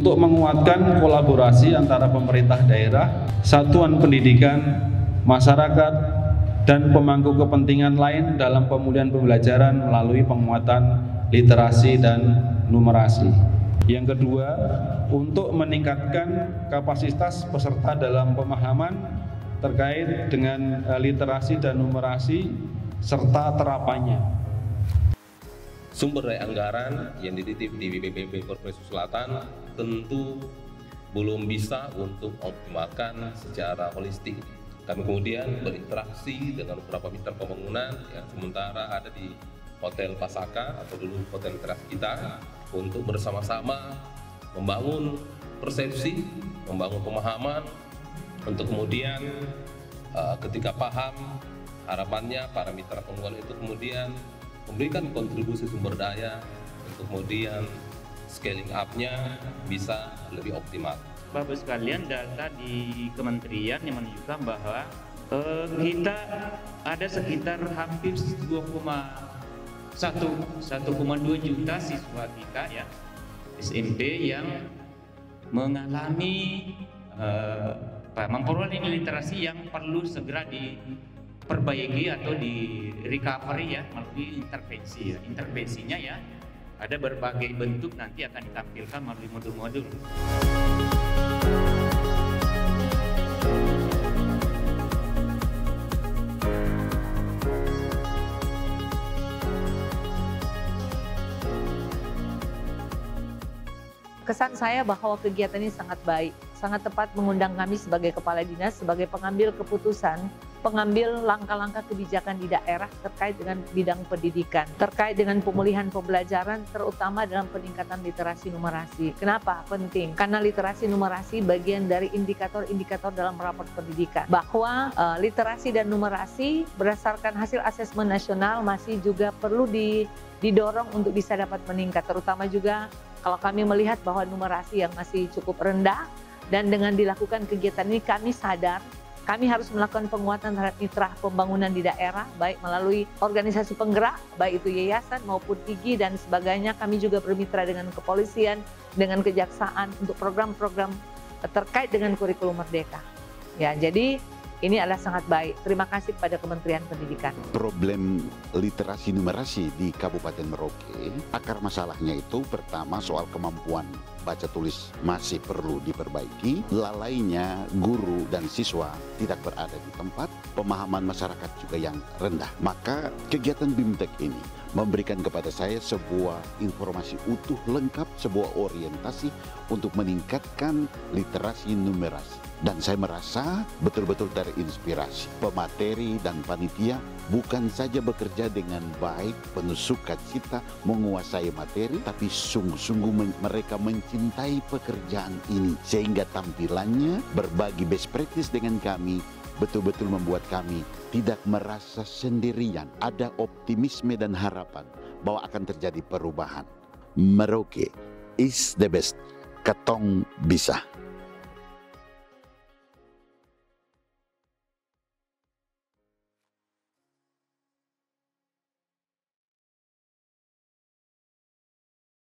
untuk menguatkan kolaborasi antara pemerintah daerah, satuan pendidikan, masyarakat, dan pemangku kepentingan lain dalam pemulihan pembelajaran melalui penguatan literasi dan numerasi. Yang kedua, untuk meningkatkan kapasitas peserta dalam pemahaman terkait dengan literasi dan numerasi serta terapannya. Sumber daya anggaran yang dititip di BPPB Provinsi Selatan tentu belum bisa untuk optimalkan secara holistik. Kami kemudian berinteraksi dengan beberapa mitra pembangunan yang sementara ada di Hotel Pasaka atau dulu Hotel Teras kita untuk bersama-sama membangun persepsi, membangun pemahaman untuk kemudian ketika paham harapannya para mitra pembangunan itu kemudian memberikan kontribusi sumber daya untuk kemudian scaling up-nya bisa lebih optimal. Bapak sekalian, data di kementerian yang menunjukkan bahwa kita ada sekitar hampir 1,2 juta siswa kita ya SMP yang mengalami memperoleh literasi yang perlu segera diperbaiki atau di recovery ya melalui intervensi ya. Intervensinya ya ada berbagai bentuk, nanti akan ditampilkan melalui modul-modul. Kesan saya bahwa kegiatan ini sangat baik, sangat tepat mengundang kami sebagai kepala dinas, sebagai pengambil keputusan, pengambil langkah-langkah kebijakan di daerah terkait dengan bidang pendidikan, terkait dengan pemulihan pembelajaran, terutama dalam peningkatan literasi numerasi. Kenapa penting? Karena literasi numerasi bagian dari indikator-indikator dalam rapor pendidikan, bahwa literasi dan numerasi berdasarkan hasil asesmen nasional masih juga perlu didorong untuk bisa dapat meningkat, terutama juga kalau kami melihat bahwa numerasi yang masih cukup rendah, dan dengan dilakukan kegiatan ini kami sadar kami harus melakukan penguatan terhadap mitra pembangunan di daerah, baik melalui organisasi penggerak, baik itu yayasan maupun IGI dan sebagainya. Kami juga bermitra dengan kepolisian, dengan kejaksaan untuk program-program terkait dengan kurikulum merdeka. Ya, jadi ini adalah sangat baik. Terima kasih kepada Kementerian Pendidikan. Problem literasi numerasi di Kabupaten Merauke, akar masalahnya itu pertama soal kemampuan baca tulis masih perlu diperbaiki, lalainya guru dan siswa tidak berada di tempat, pemahaman masyarakat juga yang rendah. Maka kegiatan BIMTEK ini memberikan kepada saya sebuah informasi utuh lengkap, sebuah orientasi untuk meningkatkan literasi numerasi. Dan saya merasa betul-betul terinspirasi. Pemateri dan panitia bukan saja bekerja dengan baik, penuh sukacita menguasai materi, tapi sungguh-sungguh mereka mencintai pekerjaan ini. Sehingga tampilannya berbagi best practice dengan kami, betul-betul membuat kami tidak merasa sendirian. Ada optimisme dan harapan bahwa akan terjadi perubahan. Merauke is the best. Ketong bisa.